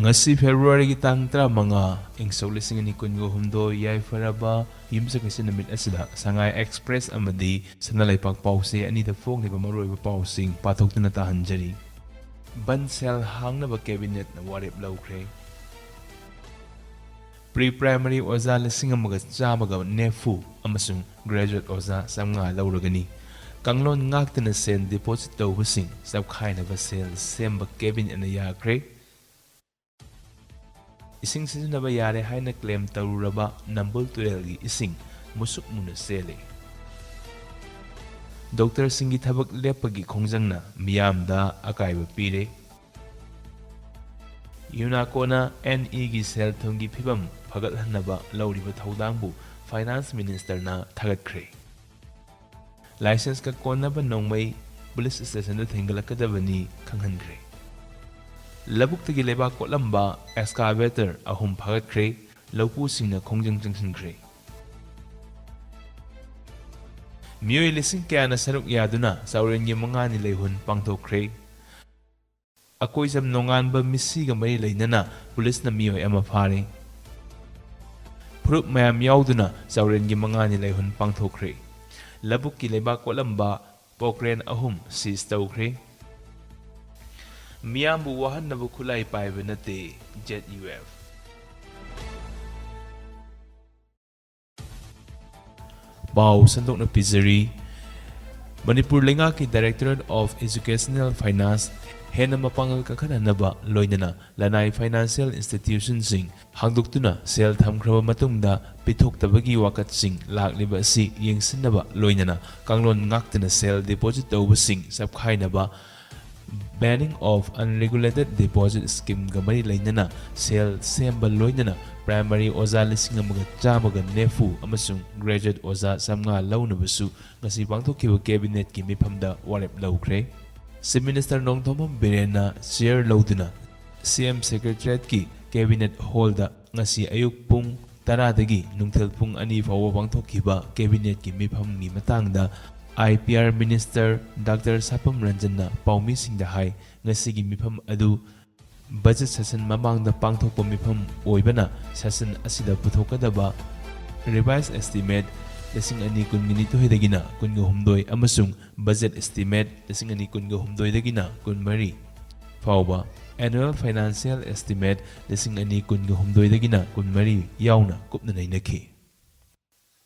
Ngasi February ki tang 15 ing so lising ni kungo humdo yai faraba yumsa kasi namit asida Sangai Express amadi sa Leipak pause ani da fong ni pamaroi ba pausing patok na tahanjari bansel hang na ba cabinet na warip lawkre pre-primary oza lising amaga chamaga nefu amasung graduate oza samnga lawragani kanglon ngakta na sen deposit daw husing sab khaina ba sel semba cabinet na yakre ising sizinaba yare haina claim taruraba nambol turelgi ising musuk muna sele Dr. Singi thabak lepagi khongjangna miyamda akaiba pire UNACO na NE gi sel thongi phibam phagathanaba lawriba thaudangbu finance minister na thagatkre license ka konaba nongmai police station da thengalakadabani khanghankre Labuk tagi Leipak kotlamba excavator ahum phagatkhre laupu singna khongjang changsinkhre Miyoi lising kaya na saruk yaduna sauren gi manga ni leihun pangthokkhre Akoi jam nongan ba misi ga mai leinana police na miyoi ama phare Phurup mayam yauduna sauren gi manga ni leihun pangthokkhre Labuk ki Leipak kotlamba pokren ahum seize tawkhre Miyambu wahan na bukulay paiba nate Jet UF. Bao sandok na pizzery. Manipur Lenga ki Directorate of Educational Finance hena mapangal kakana na ba loinana lanay financial institutions sing hangduktuna sel thamkraba matungda pitok tabagi wakat sing lakliba si yengsin na ba loinana kanglon ngaktana sel deposit tawba sing sabkhay na ba Banning of Unregulated Deposit Scheme gamari lainana sel semba loinana primary oza lising amaga chamaga nefu amasung graduate oza samnga launabasu ngasi pangthokkiba cabinet ki mifamda warep lawkre si minister nongthomam birena chair lawduna CM secretariat ki cabinet hall da ngasi ayuk pung 10 dagi nungthel pung 2 fawba pangthokkiba cabinet ki mifamni matangda IPR Minister Dr. Sapam Ranjanna Paumi Singda Hai ngasigi mifam adu budget session mamangda pangthokpa mifam oibana session asida puthokadaba revised estimate lesing ani kunngini tohidagina kunga humdoi amasung budget estimate lesing ani kunga humdoi dagina kunmari fawba annual financial estimate lesing ani kunga humdoi dagina kunmari yauna kupna nainaki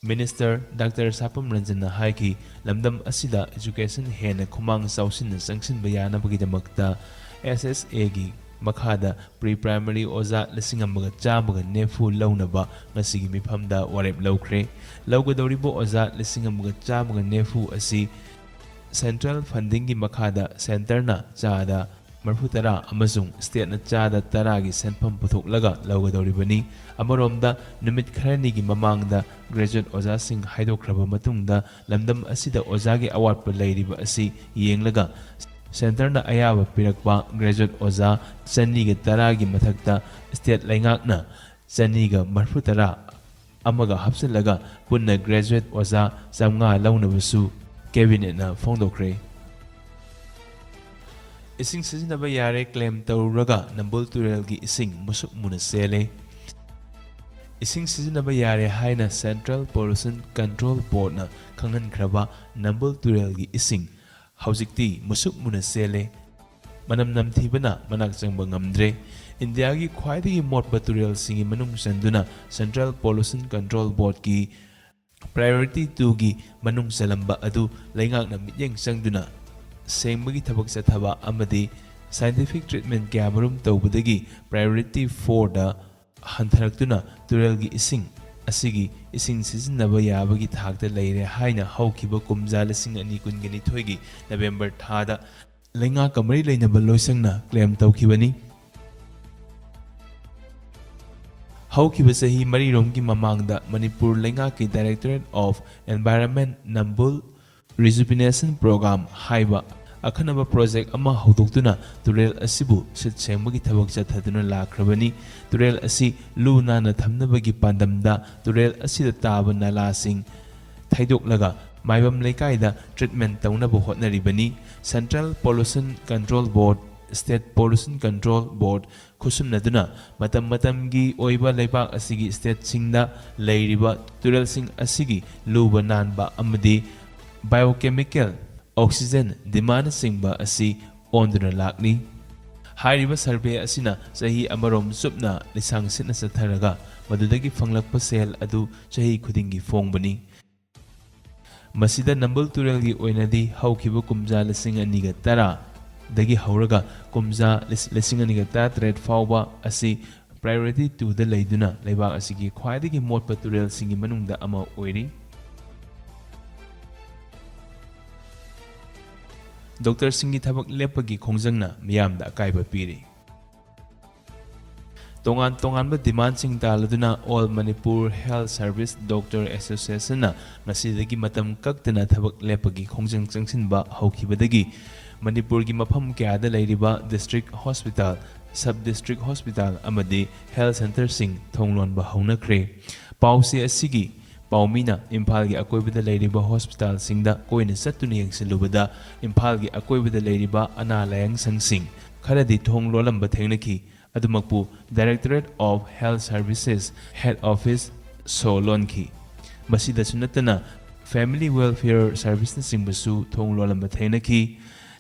Minister Dr. Sapam Ranjanna haiki lamdam asida education hena khumang sausin na sangsin bayana bagidamakta SSA gi makhada pre-primary oza lising amaga chamaga nefu launaba ngasigi mifamda warep lawkre lawgadawribo oza lising amaga chamaga nefu asi central funding gi makhada center na chada marfutara amasung state na chada taragi senpam puthok-laga lawgadawribani amaromda numit kharani gi mamangda graduate oza sing haidokraba matungda lamdam asida oza gi award pa leiriba asi yenglaga center na ayaba pirakpa graduate oza chani gi taragi mathakta state laingakna chani ga marfutara amaga hapsalaga punna graduate oza samnga launabasu cabinet na phongdokre Ising sizinaba yare claim tawraga nambol turelgi ising musuk muna sele Ising sizinaba yare haina Central Pollution Control Board na khanghan khraba nambol turelgi ising haujikti musuk muna sele manam namthibana manak changba ngamdre India gi khwaidagi motba turel singi manung sanduna Central Pollution Control Board ki priority 2 gi manung salamba adu laingak na mityeng sangduna Sembagi thabak sathaba amadi scientific treatment kaya marum tawbadagi priority 4 da hanthaраktuna turelgi ising asigi ising sizinaba yabagi thakta leire haina haukiba kumja lasing ani kungani thoigi November thada lenga kamari leinaba loisangna claim tawkibani haukiba sahi mari romgi mamangda Manipur lenga ki Directorate of Environment Nambul Rejuvenation Program haiba akhanaba project ama haudoktuna turel asibu sit sengmagi thabak chathaduna lakrabani turel asi luna na thamnabagi pandamda turel asida taba nala sing thaidok-laga maibam leikaida treatment taunaba hotnaribani Central Pollution Control Board State Pollution Control Board khusumnaduna matam matamgi oiba Leipak asigi state singda leiriba turelsing asigi luba nanba amadi biochemical oxygen demand singba asi onduna lakni hairiba survey asina sahi amarom supna lisang sitna satharaga madudagi fanglakpa sel adu sahi khudingi fongbani masida nambal turelgi oinadi haukiba kumja lising aniga tara dagi hauraga kumja lising aniga ta threat fawba asi priority 2 da leiduna Leipak asigi khwaidagi motpa turel singi manungda ama oiri Dr. Singi thabak lepagi khongjangna miyamda akaiba piri tongan ba demand sing taladuna All Manipur Health Service Doctor Association na ngasidagi matam kaktana thabak lepagi khongjang changsinba haukibadagi Manipur gi mafam kyada leiriba district hospital sub district hospital amadi health center sing thonglon ba haunakre pausi asigi Paumina Imphal gi akoibada leiriba hospital singda koina satuni yengsilubada Imphal gi akoibada leiriba ana layang sangsing kharadi thong lolamba thengnaki adumakpu Directorate of Health Services Head Office Solonki masida sunatana Family Welfare Service singbasu thong lolamba thengnaki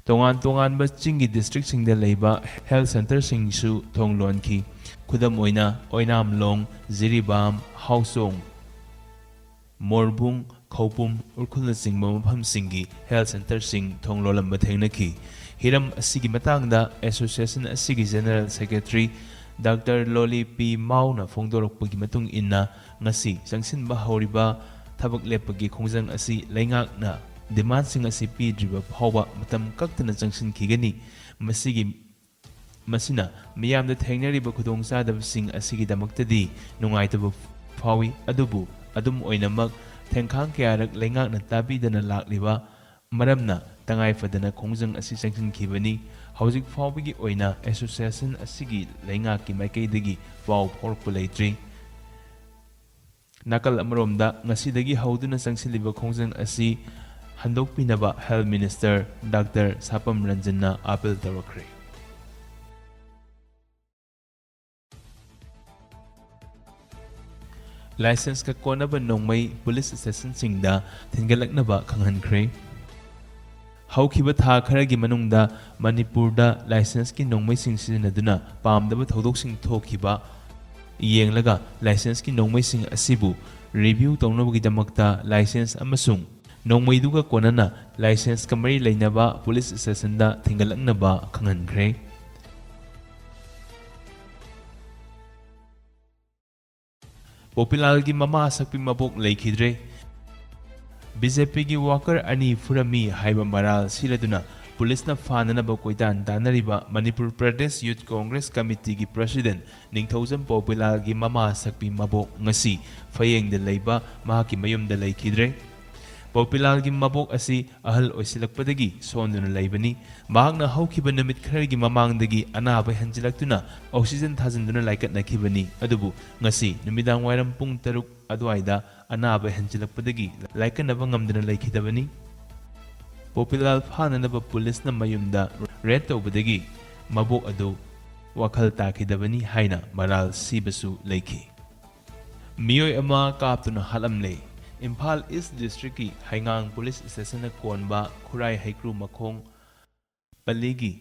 tongan ba chingi district singda leiba health center singsu thong lonki khudam oina oinam long Ziribam Hausong Morbung, Khopum, Urkhulna Singh Mafam Singhi Health Center Singh Thonglolamba Thengnaki Hiram asigi matangda Association asigi General Secretary Dr. Loli P. Mauna Fongdorokpagi matung inna ngasi sangsinba hauriba thabak lepagi khongjang asi leingakna demand sing asi pidriba phawba matam kaktana jangsin khigani masina miyamda thengnariba khudongsadab sing asigi damaktadi nungaitaba phawi adubu adum oinamak thengkhang kyarak leingakna tabidana lakliba maramna tangai fadana khongjang asi sangsin khibani hojik phawbigi oina association asigi leingaki maikaidagi paw phorpu leitri nakal amromda ngasidagi hauduna sangsiliba khongjang asi handokpinaba health minister Dr. Sapam Ranjanna appeal tawakre License ka konaba nongmai police station singda thingalaknaba khanghankre haukiba tha kharagi manungda Manipurda license ki nongmai sing sijanaduna pamdaba thodok sing thokiba yenglaga license ki nongmai sing asibu review tawnabagi damakta license amasung nongmai duga konana license kamari leinaba police station da thingalaknaba khanghankre Popular gi mama sakpi mabok leikidre BJP gi worker ani furami haiba maral siladuna police na fanana ba koidan danariba Manipur Pradesh Youth Congress Committee gi president Ningthoujam Popular gi mama sakpi mabok ngasi fayeng de leiba mahaki mayum de leikidre Popular gi mabok asi ahal oisilakpadagi sonduna leibani mahakna haukiba namit kharagi mamangdagi anaba hanjilaktuna oxygen thajinduna laikatna khibani adubu ngasi numidang wairam pung 3 adwaida anaba hanjilakpadagi laikanaba ngamduna laikhidabani Popular phananaba police na mayumda red tawbadagi mabok adu wakhal takhidabani haina maral sibasu leikhi miyoi ama kaptuna halamle Imphal East District ki Haingang Police Station na konba Khurai Haikru Makhong Paligi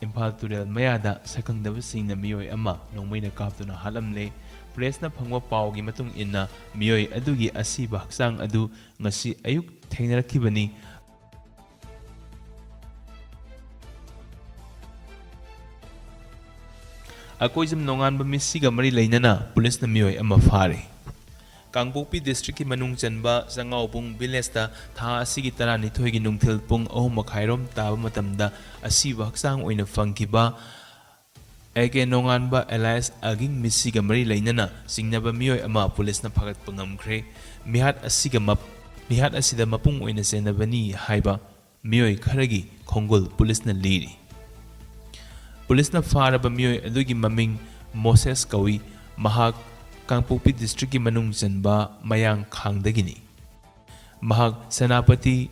Imphal Turel Mayada sakangdaba singna miyoi ama nongmai na kaptuna halamle press na phangwa pawgi matung inna miyoi adugi asiba haksang adu ngasi ayuk thengnarakibani akoijam nongan ba misiga mari leinana police na miyoi ama fare Kangpokpi District ki manung chanba Sangaubung village ta tha asigi tarani thoigi nungthil pung 3:30 taba matamda asiba haksang oina fangkiba eke nonganba Elias aging misiga mari leinana singnaba miyoi ama police na phagat pangamkhre mihat asida mapung oina senabani haiba miyoi kharagi khongol police na liri police na faraba miyoi adugi maming Moses Kawi mahak Kangpokpi District ki manung chanba mayang khangdagini mahak Senapati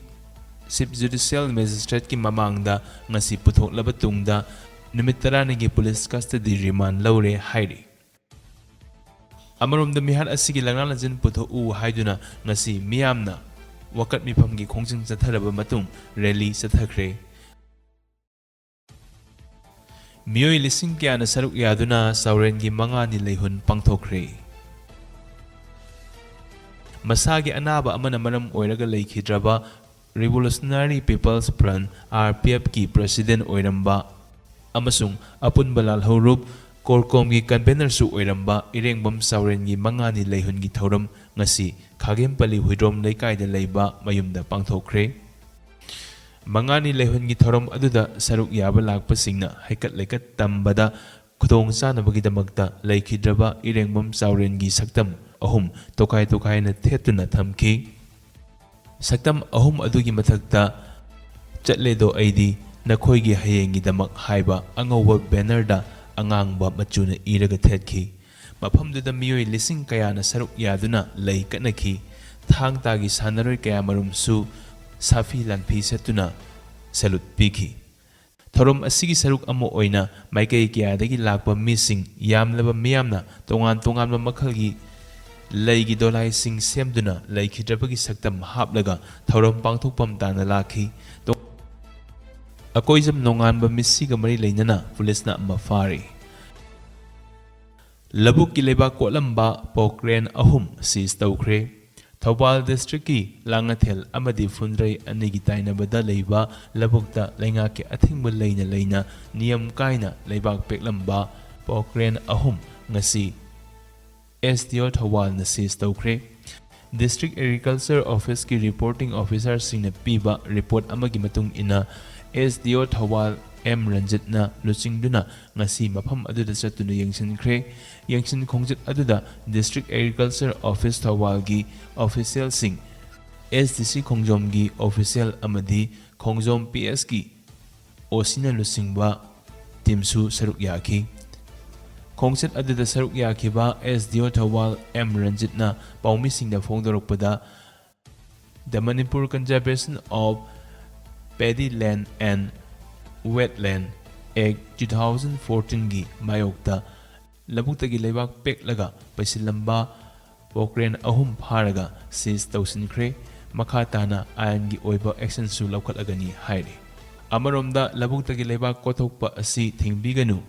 Chief Judicial Magistrate ki mamangda ngasi puthoklaba tungda ꯅꯨꯃꯤꯠ 10ꯅꯤꯒꯤ police ꯀꯁꯇꯗꯤ ꯔꯤꯃꯥꯟ ꯂꯧꯔꯦ ꯍꯥꯏꯔꯤ ꯑꯃꯔꯣꯝꯗ ꯃꯤꯍꯥꯠ ꯑꯁꯤꯒꯤ ꯂꯪꯂꯥ ꯂꯪꯖꯤꯟ ꯄꯨꯊꯣꯛꯎ ꯍꯥꯏꯗꯨꯅ ꯉꯁꯤ ꯃꯤꯌꯥꯝꯅ ꯋꯥꯀꯠ ꯃꯤꯐꯝꯒꯤ ꯈꯣꯡꯖꯪ ꯆꯠꯊꯔꯕ ꯃꯇꯨꯡ ꯔꯦꯂꯤ ꯆꯠꯊꯈ꯭ꯔꯦ ꯃꯤꯑꯣꯏ ꯂꯤꯁꯤꯡ ꯀꯌꯥꯅ ꯁꯔꯨꯛ ꯌꯥꯗꯨꯅ ꯆꯥꯎꯔꯦꯟꯒꯤ 5ꯅꯤ ꯂꯩꯍꯨꯟ ꯄꯥꯡꯊꯣꯛꯈ꯭ꯔꯦ ꯃꯁꯥꯒꯤ ꯑꯅꯥꯕ ꯑꯃꯅ ꯃꯔꯝ ꯑꯣꯏꯔꯒ ꯂꯩꯈꯤꯗ꯭ꯔꯕ ꯔꯤꯚꯣꯂꯨꯁꯅꯔꯤ ꯄꯤꯄꯜꯁ ꯐ꯭ꯔꯟꯠ RPFꯀꯤ ꯄ꯭ꯔꯦꯁꯤꯗꯦꯟꯠ ꯑꯣꯏꯔꯝꯕ ꯑꯃꯁꯨꯡ ꯑꯄꯨꯟꯕ ꯂꯥꯜꯍꯧꯔꯨꯞ ꯀꯣꯔꯀꯣꯝꯒꯤ ꯀꯟꯚꯦꯅꯔꯁꯨ ꯑꯣꯏꯔꯝꯕ ꯏꯔꯦꯡꯕꯝ ꯆꯥꯎꯔꯦꯟꯒꯤ 5ꯅꯤ ꯂꯩꯍꯨꯟꯒꯤ ꯊꯧꯔꯝ ꯉꯁꯤ ꯈꯥꯒꯦꯝꯄꯜꯂꯤ ꯍꯨꯏꯗ꯭ꯔꯣꯝ ꯂꯩꯀꯥꯏꯗ ꯂꯩꯕ ꯃꯌꯨꯝꯗ ꯄꯥꯡꯊꯣꯛꯈ꯭ꯔꯦ 5ꯅꯤ ꯂꯩꯍꯨꯟꯒꯤ ꯊꯧꯔꯝ ꯑꯗꯨꯗ ꯁꯔꯨꯛ ꯌꯥꯕ ꯂꯥꯛꯄꯁꯤꯡꯅ ꯍꯩꯀꯠ ꯂꯩꯀꯠ ꯇꯝꯕꯗ ꯈꯨꯗꯣꯡꯆꯥꯅꯕꯒꯤꯗꯃꯛꯇ ꯂꯩꯈꯤꯗ꯭ꯔꯕ ꯏꯔꯦꯡꯕꯝ ꯆꯥꯎꯔꯦꯟꯒꯤ ꯁꯛꯇꯝ 3 ꯇꯣꯈꯥꯏ ꯇꯣꯈꯥꯏꯅ ꯊꯦꯠꯇꯨꯅ ꯊꯝꯈꯤ ꯁꯛꯇꯝ 3 ꯑꯗꯨꯒꯤ ꯃꯊꯛꯇ ꯆꯠꯂꯦꯗꯣ ꯑꯩꯗꯤ ꯅꯈꯣꯏꯒꯤ ꯍꯌꯦꯡꯒꯤꯗꯃꯛ ꯍꯥꯏꯕ ꯑꯉꯧꯕ ꯕꯦꯅꯔꯗ ꯑꯉꯥꯡꯕ ꯃꯆꯨꯅ ꯏꯔꯒ ꯊꯦꯠꯈꯤ ꯃꯐꯝꯗꯨꯗ ꯃꯤꯑꯣꯏ ꯂꯤꯁꯤꯡ ꯀꯌꯥꯅ ꯁꯔꯨꯛ ꯌꯥꯗꯨꯅ ꯂꯩ ꯀꯠꯅꯈꯤ ꯊꯥꯡ ꯇꯥꯒꯤ ꯁꯥꯟꯅꯔꯣꯏ ꯀꯌꯥꯃꯔꯨꯝꯁꯨ ꯁꯥꯐꯤ ꯂꯥꯟꯐꯤ ꯁꯦꯠꯇꯨꯅ ꯁꯦꯂꯨꯠ ꯄꯤꯈꯤ ꯊꯧꯔꯝ ꯑꯁꯤꯒꯤ ꯁꯔꯨꯛ ꯑꯃ ꯑꯣꯏꯅ ꯃꯥꯏꯀꯩ ꯀꯌꯥꯗꯒꯤ ꯂꯥꯛꯄ ꯃꯤꯁꯤꯡ ꯌꯥꯝꯂꯕ ꯃꯤꯌꯥꯝꯅ ꯇꯣꯉꯥꯟ ꯇꯣꯉꯥꯟꯕ ꯃꯈꯜꯒꯤ ꯂꯩꯒꯤ ꯗꯣꯂꯥꯏꯁꯤꯡ ꯁꯦꯝꯗꯨꯅ ꯂꯩꯈꯤꯗ꯭ꯔꯕꯒꯤ ꯁꯛꯇꯝ ꯍꯥꯞꯂꯒ ꯊꯧꯔꯝ ꯄꯥꯡꯊꯣꯛꯐꯝ ꯇꯥꯅ ꯂꯥꯛꯈꯤ ꯑꯀꯣꯏꯖꯝ ꯅꯣꯡꯉꯥꯟꯕ ꯃꯤꯁꯤꯒ ꯃꯔꯤ ꯂꯩꯅꯅ ꯄꯨꯂꯤꯁꯅ ꯑꯃ ꯐꯥꯔꯤ ꯂꯧꯕꯨꯛꯀꯤ ꯂꯩꯕꯥꯛ ꯀꯣꯠꯂꯝꯕ ꯄꯣꯀ꯭ꯔꯦꯟ 3 ꯁꯤꯖ ꯇꯧꯈ꯭ꯔꯦ ꯊꯧꯕꯥꯜ ꯗꯤꯁꯇ꯭ꯔꯤꯛꯀꯤ ꯂꯥꯡꯉꯊꯦꯜ ꯑꯃꯗꯤ ꯐꯨꯟꯗ꯭ꯔꯩ ꯑꯅꯤꯒꯤ ꯇꯥꯏꯅꯕꯗ ꯂꯩꯕ ꯂꯧꯕꯨꯛꯇ ꯂꯩꯉꯥꯛꯀꯤ ꯑꯊꯤꯡꯕ ꯂꯩꯅ ꯂꯩꯅ ꯅꯤꯌꯝ ꯀꯥꯏꯅ ꯂꯩꯕꯥꯛ ꯄꯦꯛꯂꯝꯕ ꯄꯣꯀ꯭ꯔꯦꯟ 3 ꯉꯁꯤ SDO ꯊꯧꯕꯥꯜꯅ ꯁꯤꯖ ꯇꯧꯈ꯭ꯔꯦ ꯗꯤꯁꯇ꯭ꯔꯤꯛ ꯑꯦꯒ꯭ꯔꯤꯀꯜꯆꯔ ꯑꯣꯐꯤꯁꯀꯤ ꯔꯤꯄꯣꯔꯇꯤꯡ ꯑꯣꯐꯤꯁꯥꯔꯁꯤꯡꯅ ꯄꯤꯕ ꯔꯤꯄꯣꯔꯠ ꯑꯃꯒꯤ ꯃꯇꯨꯡ ꯏꯟꯅ SDO ꯊꯧꯕꯥꯜ M ꯔꯟꯖꯤꯠꯅ ꯂꯨꯆꯤꯡꯗꯨꯅ ꯉꯁꯤ ꯃꯐꯝ ꯑꯗꯨꯗ ꯆꯠꯇꯨꯅ ꯌꯦꯡꯁꯤꯟꯈ꯭ꯔꯦ ꯌꯦꯡꯁꯤꯟ ꯈꯣꯡꯖꯠ ꯑꯗꯨꯗ ꯗꯤꯁꯇ꯭ꯔꯤꯛ ꯑꯦꯒ꯭ꯔꯤꯀꯜꯆꯔ ꯑꯣꯐꯤꯁ ꯊꯧꯕꯥꯜꯒꯤ ꯑꯣꯐꯤꯁꯤꯌꯦꯜꯁꯤꯡ SDC ꯈꯣꯡꯖꯣꯝꯒꯤ ꯑꯣꯐꯤꯁꯤꯌꯦꯜ ꯑꯃꯗꯤ ꯈꯣꯡꯖꯣꯝ PSꯀꯤ OCꯅ ꯂꯨꯆꯤꯡꯕ ꯇꯤꯝꯁꯨ ꯁꯔꯨꯛ ꯌꯥꯈꯤ ꯈꯣꯡꯆꯠ ꯑꯗꯨꯗ ꯁꯔꯨꯛ ꯌꯥꯈꯤꯕ SDO ꯊꯧꯕꯥꯜ M ꯔꯟꯖꯤꯠꯅ ꯄꯥꯎꯃꯤꯁꯤꯡꯗ ꯐꯣꯡꯗꯣꯔꯛꯄꯗ ꯗ ꯃꯅꯤꯄꯨꯔ ꯀꯟꯖꯔꯚꯦꯁꯟ ꯑꯣꯐ ꯄꯦꯗꯤ ꯂꯦꯟ ꯑꯦꯟ ꯋꯦꯠꯂꯦꯟ ꯑꯦꯛ 2014ꯒꯤ ꯃꯥꯌꯣꯛꯇ ꯂꯧꯕꯨꯛꯇꯒꯤ ꯂꯩꯕꯥꯛ ꯄꯦꯛꯂꯒ ꯄꯩꯁꯤꯜꯂꯝꯕ ꯄꯣꯀ꯭ꯔꯦꯟ 3 ꯐꯥꯔꯒ ꯁꯤꯖ ꯇꯧꯁꯤꯟꯈ꯭ꯔꯦ ꯃꯈꯥ ꯇꯥꯅ ꯑꯥꯏꯟꯒꯤ ꯑꯣꯏꯕ ꯑꯦꯛꯁꯟꯁꯨ ꯂꯧꯈꯠꯂꯒꯅꯤ ꯍꯥꯏꯔꯤ ꯑꯃꯔꯣꯝꯗ ꯂꯧꯕꯨꯛꯇꯒꯤ ꯂꯩꯕꯥꯛ ꯀꯣꯠꯊꯣꯛꯄ ꯑꯁꯤ ꯊꯤꯡꯕꯤꯒꯅꯨ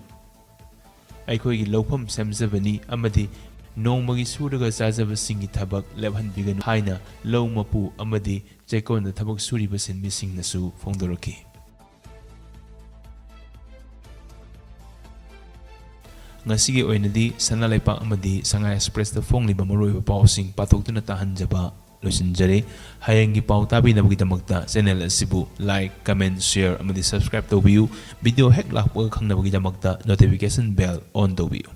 ꯑꯩꯈꯣꯏꯒꯤ ꯂꯧꯐꯝ ꯁꯦꯝꯖꯕꯅꯤ ꯑꯃꯗꯤ ꯅꯣꯡꯃꯒꯤ ꯁꯨꯔꯒ ꯆꯥꯖꯕꯁꯤꯡꯒꯤ ꯊꯕꯛ ꯂꯦꯞꯍꯟꯕꯤꯒꯅꯨ ꯍꯥꯏꯅ ꯂꯧ ꯃꯄꯨ ꯑꯃꯗꯤ ꯆꯦꯛꯀꯣꯟꯗ ꯊꯕꯛ ꯁꯨꯔꯤꯕ ꯁꯤꯟꯃꯤꯁꯤꯡꯅꯁꯨ ꯐꯣꯡꯗꯣꯔꯛꯈꯤ ꯉꯁꯤꯒꯤ ꯑꯣꯏꯅꯗꯤ ꯁꯅꯥ ꯂꯩꯄꯥꯛ ꯑꯃꯗꯤ ꯁꯉꯥꯏ ꯑꯦꯛꯁꯄ꯭ꯔꯦꯁꯇ ꯐꯣꯡꯂꯤꯕ ꯃꯔꯨꯑꯣꯏꯕ ꯄꯥꯎꯁꯤꯡ ꯄꯥꯊꯣꯛꯇꯨꯅ ꯇꯥꯍꯟꯖꯕ ꯂꯣꯏꯁꯤꯟꯖꯔꯦ ꯍꯌꯦꯡꯒꯤ ꯄꯥꯎ ꯇꯥꯕꯤꯅꯕꯒꯤꯗꯃꯛꯇ ꯆꯦꯅꯦꯜ ꯑꯁꯤꯕꯨ ꯂꯥꯏꯛ ꯀꯃꯦꯟ ꯁꯤꯌꯔ ꯑꯃꯗꯤ ꯁꯕꯁꯀ꯭ꯔꯥꯏꯕ ꯇꯧꯕꯤꯌꯨ ꯚꯤꯗꯤꯑꯣ ꯍꯦꯛ ꯂꯥꯛꯄꯒ ꯈꯪꯅꯕꯒꯤꯗꯃꯛꯇ ꯅꯣꯇꯤꯐꯤꯀꯦꯁꯟ ꯕꯦꯜ ꯑꯣꯟ ꯇꯧꯕꯤꯌꯨ